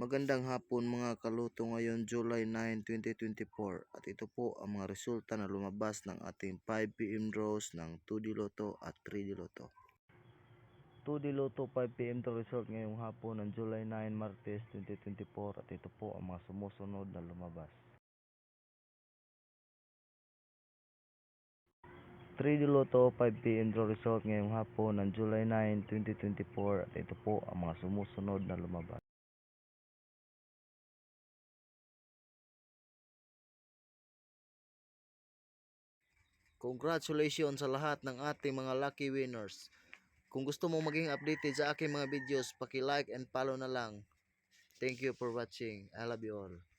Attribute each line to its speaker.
Speaker 1: Magandang hapon mga kaluto, ngayon July 9, 2024 at ito po ang mga resulta na lumabas ng ating 5pm draws ng 2D Lotto at 3D Lotto. 2D Lotto 5pm draw result ngayong hapon ng July 9, Martes 2024 at ito po ang mga sumusunod na lumabas. 3D Lotto 5pm draw result ngayong hapon ng July 9, 2024 at ito po ang mga sumusunod na lumabas. 'Congratulations sa lahat ng ating mga lucky winners. Kung gusto mo maging updated sa aking mga videos, paki-like and follow na lang. Thank you for watching. I love you all.